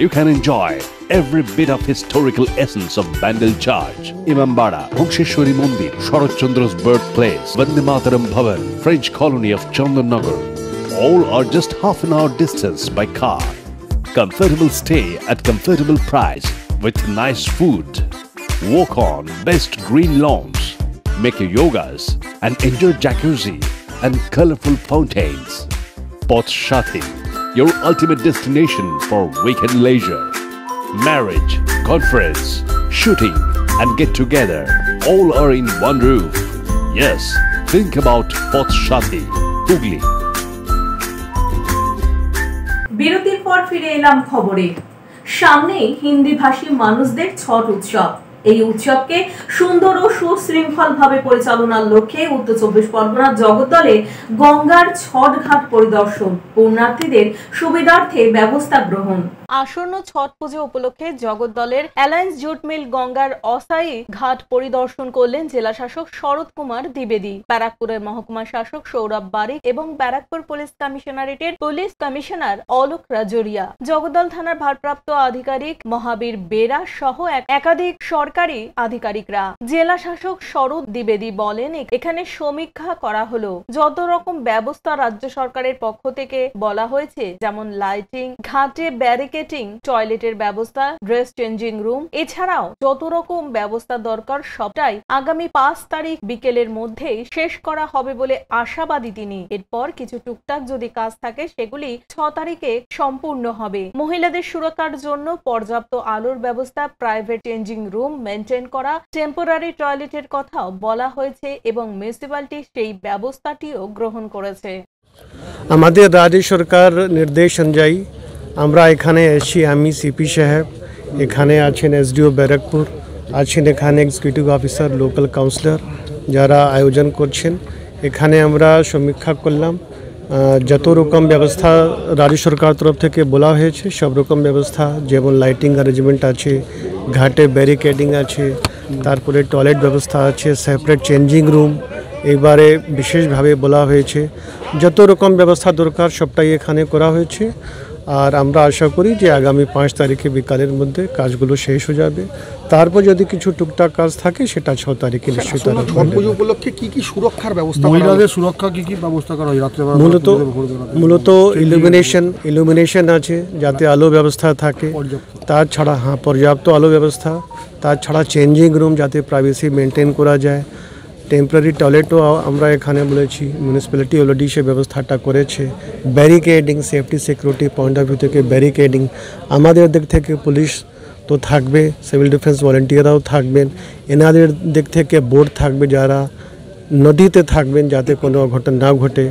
You can enjoy every bit of historical essence of Bandel Charge, Imambara, Bhongsheshwari Mandir, Sharat Chandra's birthplace, Vande Mataram Bhavan, French colony of Chandanagar. All are just half an hour distance by car. Comfortable stay at comfortable price with nice food. Walk on best green lawns, make your yogas and enjoy jacuzzi and colorful fountains. Poth Shathi, your ultimate destination for weekend leisure. Marriage, conference, shooting and get together all are in one roof. Yes, think about Poth Shathi, Hugli. বিরতির পর ফিরে এলাম খবরে। সামনেই হিন্দি ভাষী মানুষদের ছট উৎসব। এই উৎসবকে সুন্দর ও সুশৃঙ্খল ভাবে পরিচালনার লক্ষ্যে উত্তর 24 পরগনার জগদ্দলে গঙ্গার ছট ঘাট পরিদর্শন, পুণ্যার্থীদের সুবিধার্থে ব্যবস্থা গ্রহণ। আসন্ন ছট পুজো উপলক্ষে জগদ্দলের অ্যালায়েন্স জুট মিল গঙ্গার অসাই ঘাট পরিদর্শন করলেন জেলা শাসক শরৎ কুমার দ্বিবেদী, ব্যারাকপুরের মহকুমা শাসক সৌরভ বারিক এবং ব্যারাকপুর পুলিশ কমিশনারেটের পুলিশ কমিশনার অলোক রাজরিয়া, জগদ্দল থানার ভারপ্রাপ্ত আধিকারিক মহাবীর বেরা সহ একাধিক সরকারি আধিকারিকরা। জেলা শাসক শরৎ দ্বিবেদী বলেন, এখানে সমীক্ষা করা হলো, যত রকম ব্যবস্থা রাজ্য সরকারের পক্ষ থেকে বলা হয়েছে, যেমন লাইটিং, ঘাটে ব্যারিকেড, টয়লেটের ব্যবস্থা, ড্রেস চেঞ্জিং রুম, এছাড়াও যত রকম ব্যবস্থা দরকার সবটাই আগামী 5 তারিখ বিকেলের মধ্যেই শেষ করা হবে বলে আশাবাদী তিনি। এরপর কিছু টুকটাক যদি কাজ থাকে সেগুলি 6 তারিখে সম্পূর্ণ হবে। মহিলাদের সুরক্ষার জন্য পর্যাপ্ত আলোর ব্যবস্থা, প্রাইভেট চেঞ্জিং রুম মেনটেন করা, টেম্পোরারি টয়লেটের কথাও বলা হয়েছে এবং মিউনিসিপ্যালিটি সেই ব্যবস্থাটিও গ্রহণ করেছে। আমাদের রাজ্য সরকার নির্দেশ অনুযায়ী আমরা এখানে এসেছি, আমি সিপি সাহেব, এখানে আছেন এসডিও ব্যারাকপুর, আছেন এখানে এক্সিকিউটিভ অফিসার, লোকাল কাউন্সিলর যারা আয়োজন করছেন। এখানে আমরা সমীক্ষা করলাম, যত রকম ব্যবস্থা রাজ্য সরকার তরফ থেকে বলা হয়েছে সব রকম ব্যবস্থা, যেমন লাইটিং অ্যারেঞ্জমেন্ট আছে, ঘাটে ব্যারিকেডিং আছে, তারপরে টয়লেট ব্যবস্থা আছে, সেপারেট চেঞ্জিং রুম এবারে বিশেষভাবে বলা হয়েছে। যত রকম ব্যবস্থা দরকার সবটাই এখানে করা হয়েছে। আর আমরা আশা করি যে আগামী 5 তারিখে বিকালের মধ্যে কাজগুলো শেষ হয়ে যাবে। তারপর যদি কিছু টুকটাক কাজ থাকে সেটা 6 তারিখে নিশ্চয়ই তারা পুজো উপলক্ষে কি কি সুরক্ষার ব্যবস্থা, মহিলাদের সুরক্ষা কি কি ব্যবস্থা করা হয় রাত্রে? মূলত ইলুমিনেশন আছে, যাতে আলো ব্যবস্থা থাকে, তাছাড়া পর্যাপ্ত আলো ব্যবস্থা, তাছাড়া চেঞ্জিং রুম যাতে প্রাইভেসি মেনটেন করা যায়, টেম্পোরারি টয়লেটও আমরা এখানে বলেছি, মিউনিসিপ্যালিটি অলরেডি সে ব্যবস্থাটা করেছে, barricading, safety security point of view থেকে ব্যারিকেডিং, আমাদের দিক থেকে পুলিশ তো থাকবে, সিভিল ডিফেন্স ভলেন্টিয়াররাও থাকবেন, এনাদের দিক থেকে বোর্ড থাকবে যারা নদীতে থাকবেন যাতে কোনো অঘটন না ঘটে,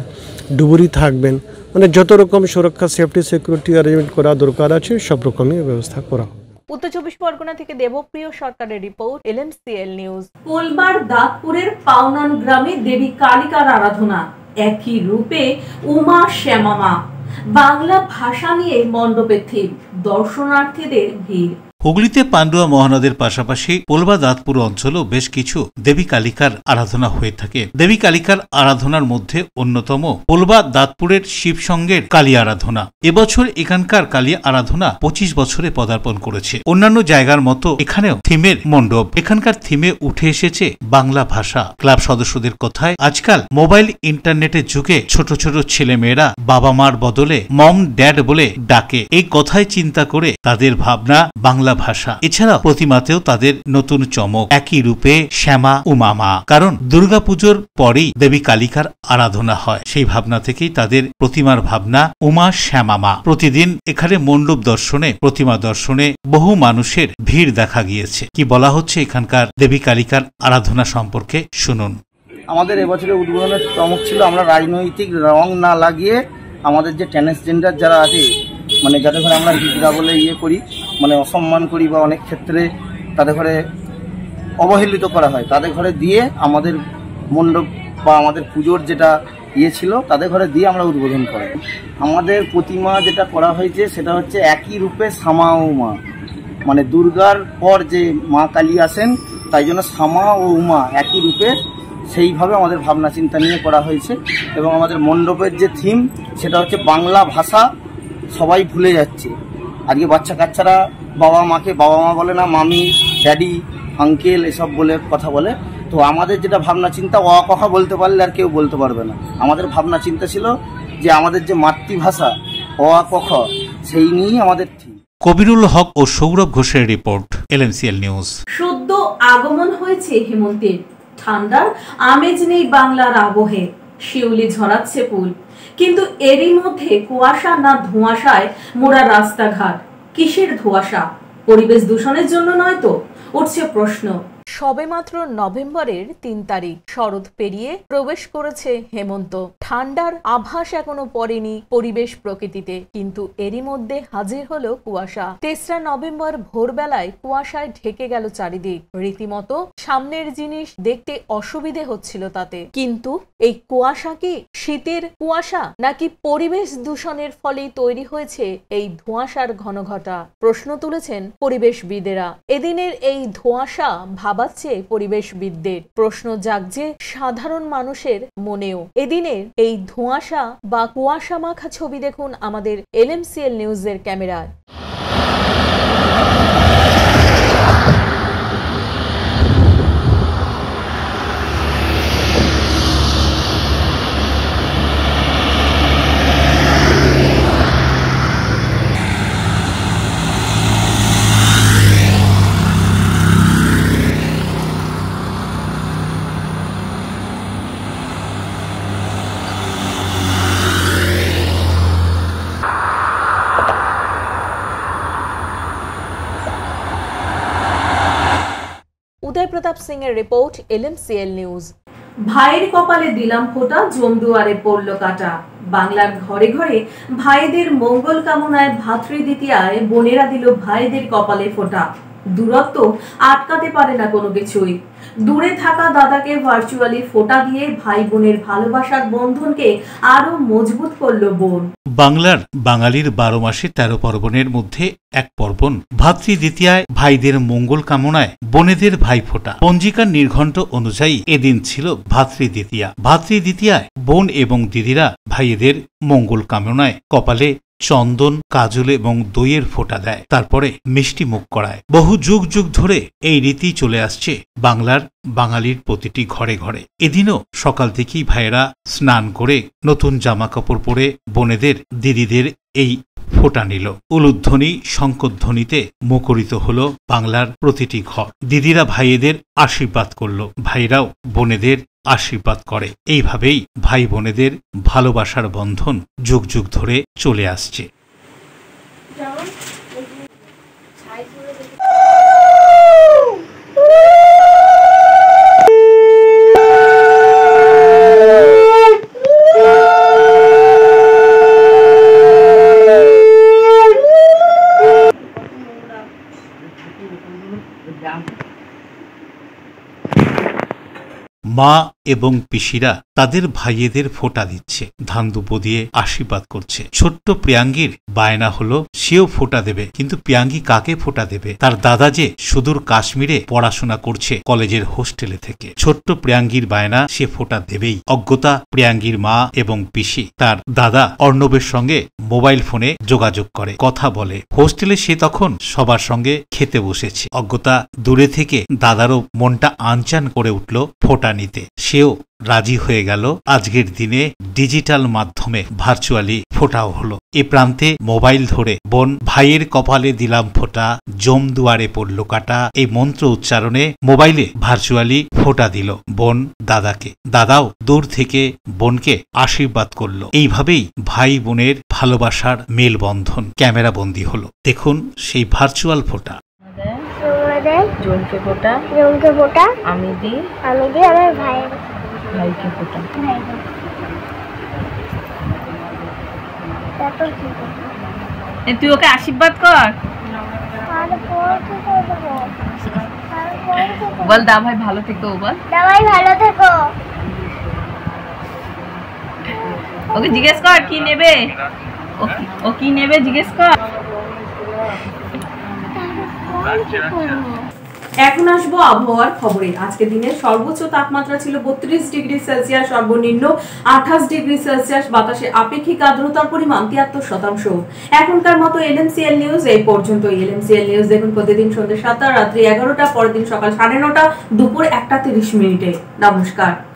ডুবুরি থাকবেন, মানে যত রকম সুরক্ষা সেফটি সিকিউরিটি অ্যারেঞ্জমেন্ট করা দরকার আছে সব রকমই ব্যবস্থা করা। উত্তর 24 পরগনা থেকে দেবপ্রিয় সরকারের রিপোর্ট, LMCL নিউজ। পোলবার দাঁতপুরের পাওনান গ্রামে দেবী কালিকার আরাধনা, একই রূপে উমা শ্যামামা, বাংলা ভাষা নিয়ে মণ্ডপের থিম, দর্শনার্থীদের ভিড়। হুগলিতে পান্ডুয়া মহানদের পাশাপাশি পোলবা দাঁতপুর অঞ্চলেও বেশ কিছু দেবী কালিকার আরাধনা হয়ে থাকে। দেবী কালিকার আরাধনার মধ্যে অন্যতম পোলবা দাঁতপুরের শিবসঙ্গের কালী আরাধনা। এবছর এখানকার কালী আরাধনা 25 বছরে পদার্পণ করেছে। অন্যান্য জায়গার মতো এখানেও থিমের মণ্ডপ। এখানকার থিমে উঠে এসেছে বাংলা ভাষা। ক্লাব সদস্যদের কথায় আজকাল মোবাইল ইন্টারনেটের যুগে ছোট ছোট ছেলে মেয়েরা বাবা মার বদলে মম ড্যাড বলে ডাকে। এই কথায় চিন্তা করে তাদের ভাবনা বাংলা ভাষা। এছাড়াও প্রতিমাতেও তাদের নতুন চমক, একই রূপে শ্যামা উমামা। কারণ দুর্গাপুজোর পরেই দেবী কালিকার আরাধনা হয়, সেই ভাবনা থেকেই তাদের প্রতিমার ভাবনা উমা শ্যামামা। প্রতিদিন এখানে মণ্ডপ দর্শনে, প্রতিমা দর্শনে বহু মানুষের ভিড় দেখা গিয়েছে। কি বলা হচ্ছে এখানকার দেবী কালিকার আরাধনা সম্পর্কে শুনুন। আমাদের এবছরের উদ্বোধনের চমক ছিল আমরা রাজনৈতিক রং না লাগিয়ে আমাদের যে ট্রান্সজেন্ডার যারা আছে, মানে যাদের ঘরে আমরা হিজড়া বলে করি, মানে অসম্মান করি বা অনেক ক্ষেত্রে তাদের ঘরে অবহেলিত করা হয়, তাদের ঘরে দিয়ে আমাদের মণ্ডপ বা আমাদের পুজোর যেটা ছিল তাদের ঘরে দিয়ে আমরা উদ্বোধন করি। আমাদের প্রতিমা যেটা করা হয়েছে সেটা হচ্ছে একই রূপে শ্যামা ও উমা, মানে দুর্গার পর যে মা কালী আসেন তাই জন্য শ্যামা ও উমা একই রূপে, সেইভাবে আমাদের ভাবনা চিন্তা নিয়ে করা হয়েছে। এবং আমাদের মণ্ডপের যে থিম সেটা হচ্ছে বাংলা ভাষা সবাই ভুলে যাচ্ছে। আজকে বাচ্চা কাচ্চারা বাবা মাকে বাবা মা বলে না, মামি, ড্যাডি, আঙ্কেল এসব বলে কথা বলে। তো আমাদের যেটা ভাবনা চিন্তা, কথা বলতে পারলে আর কেউ বলতে পারবে না। আমাদের ভাবনা চিন্তা ছিল যে আমাদের যে মাতৃভাষা ক, সেই নিয়েই আমাদের থিম। কবিরুল হক ও সৌরভ ঘোষের রিপোর্ট, LMCL নিউজ। সদ্য আগমন হয়েছে হেমন্তের, ঠান্ডার আমেজ নেই বাংলার আবহে, শিউলি ঝরাচ্ছে ফুল, কিন্তু এরই মধ্যে কুয়াশা না ধোঁয়াশায় মোড়া রাস্তাঘাট। কিসের ধোঁয়াশা? পরিবেশ দূষণের জন্য নয় তো? উঠছে প্রশ্ন। সবেমাত্র নভেম্বরের ৩ তারিখ, শরৎ পেরিয়ে প্রবেশ করেছে হেমন্ত। ঠান্ডার আভাস এখনো পড়েনি পরিবেশ প্রকৃতিতে, কিন্তু এরই মধ্যে হাজির হলো কুয়াশা। ৩রা নভেম্বর ভোরবেলায় কুয়াশায় ঢেকে গেল চারিদিক। রীতিমতো সামনের জিনিস দেখতে অসুবিধে হচ্ছিল তাতে। কিন্তু এই কুয়াশা কি শীতের কুয়াশা, নাকি পরিবেশ দূষণের ফলেই তৈরি হয়েছে এই ধোঁয়াশার ঘনঘটা? প্রশ্ন তুলেছেন পরিবেশবিদেরা। এদিনের এই ধোঁয়াশা ভাবাচ্ছে পরিবেশবিদদের। প্রশ্ন জাগছে সাধারণ মানুষের মনেও। এদিনের এই ধোঁয়াশা বা কুয়াশা মাখা ছবি দেখুন আমাদের LMCL নিউজের ক্যামেরায়। উদয় প্রতাপ সিং এর রিপোর্ট, LMCL নিউজ। ভাইয়ের কপালে দিলাম ফোঁটা, জমদুয়ারে পড়ল কাটা। বাংলার ঘরে ঘরে ভাইদের মঙ্গল কামনায় ভাতৃদ্বিতীয়ায় বোনেরা দিল ভাইদের কপালে ফোঁটা। দূরত্ব আটকাতে পারে না কোনো কিছুই। দূরে থাকা দাদাকে ভার্চুয়ালি ফোঁটা দিয়ে ভাই বোনের ভালোবাসার বন্ধনকে আরো মজবুত করল বোন। বাংলার বাঙালির 12 মাসে 13 পার্বণের মধ্যে এক পার্বণ ভাতৃদ্বিতীয়ায় ভাইদের মঙ্গল কামনায় বোনেদের ভাইফোঁটা। পঞ্জিকার নির্ঘণ্ট অনুযায়ী এদিন ছিল ভাতৃদ্বিতীয়া। ভাতৃদ্বিতীয়ায় বোন এবং দিদিরা ভাইদের মঙ্গল কামনায় কপালে চন্দন, কাজল এবং দইয়ের ফোঁটা দেয়, তারপরে মিষ্টি মুখ করায়। বহু যুগ যুগ ধরে এই রীতি চলে আসছে বাংলার বাঙালির প্রতিটি ঘরে ঘরে। এদিনও সকাল থেকেই ভাইয়েরা স্নান করে নতুন জামা কাপড় পরে বোনেদের দিদিদের এই ফোঁটা নিল। উলুধ্বনি শঙ্খধ্বনিতে মুখরিত হল বাংলার প্রতিটি ঘর। দিদিরা ভাইয়েদের আশীর্বাদ করল, ভাইরাও বোনেদের আশীর্বাদ করে। এইভাবেই ভাই বোনেদের ভালোবাসার বন্ধন যুগ যুগ ধরে চলে আসছে। মা এবং পিসিরা তাদের ভাইয়েদের ফোঁটা দিচ্ছে, ধানদুপো দিয়ে আশীর্বাদ করছে। ছোট্ট প্রিয়াঙ্গীর বায়না হলো সেও ফোঁটা দেবে, কিন্তু প্রিয়াঙ্গী কাকে ফোঁটা দেবে? তার দাদা যে সুদূর কাশ্মীরে পড়াশোনা করছে কলেজের হোস্টেলে থেকে। ছোট্ট প্রিয়াঙ্গীর বায়না, সে ফোঁটা দেবেই। অজ্ঞতা প্রিয়াঙ্গীর মা এবং পিসি। তার দাদা অর্ণবের সঙ্গে মোবাইল ফোনে যোগাযোগ করে, কথা বলে। হোস্টেলে সে তখন সবার সঙ্গে খেতে বসেছে। অজ্ঞতা দূরে থেকে দাদারও মনটা আনচান করে উঠল ফোঁটা নিতে। সেও রাজি হয়ে গেল। আজকের দিনে ডিজিটাল মাধ্যমে ভার্চুয়ালি ফোঁটাও হলো। এ প্রান্তে মোবাইল ধরে বোন ভাইয়ের কপালে দিলাম ফোঁটা, জমদুয়ারে পড়ল কাটা, এই মন্ত্র উচ্চারণে মোবাইলে ভার্চুয়ালি ফোঁটা দিল বোন দাদাকে। দাদাও দূর থেকে বোনকে আশীর্বাদ করল। এইভাবেই ভাই বোনের ভালোবাসার মেলবন্ধন ক্যামেরা বন্দী হলো। দেখুন সেই ভার্চুয়াল ফোঁটা। জমকে ফোঁটা, জমকে ফোঁটা আমি দিই আমার ভাইকে ফোঁটা। তুই ওকে আশীর্বাদ কর, বল দা ভাই ভালো থেকো, বল দা ভাই ভালো থেকো। ওকে জিজ্ঞেস কর কি নেবে, ও কি নেবে জিজ্ঞেস কর। এখন আসবো আবহাওয়ার খবরে। আজকে দিনের সর্বোচ্চ তাপমাত্রা ছিল 32 ডিগ্রি সেলসিয়াস, সর্বনিম্ন 28 ডিগ্রি সেলসিয়াস। বাতাসে আপেক্ষিক আর্দ্রতার পরিমাণ 73%। এখনকার মতো LMCL নিউজ এই পর্যন্ত। LMCL নিউজ দেখুন প্রতিদিন সন্ধ্যে 7টা, রাত্রি 11টা, পরের দিন সকাল 9:30, দুপুর 1:30 মিনিটে। নমস্কার।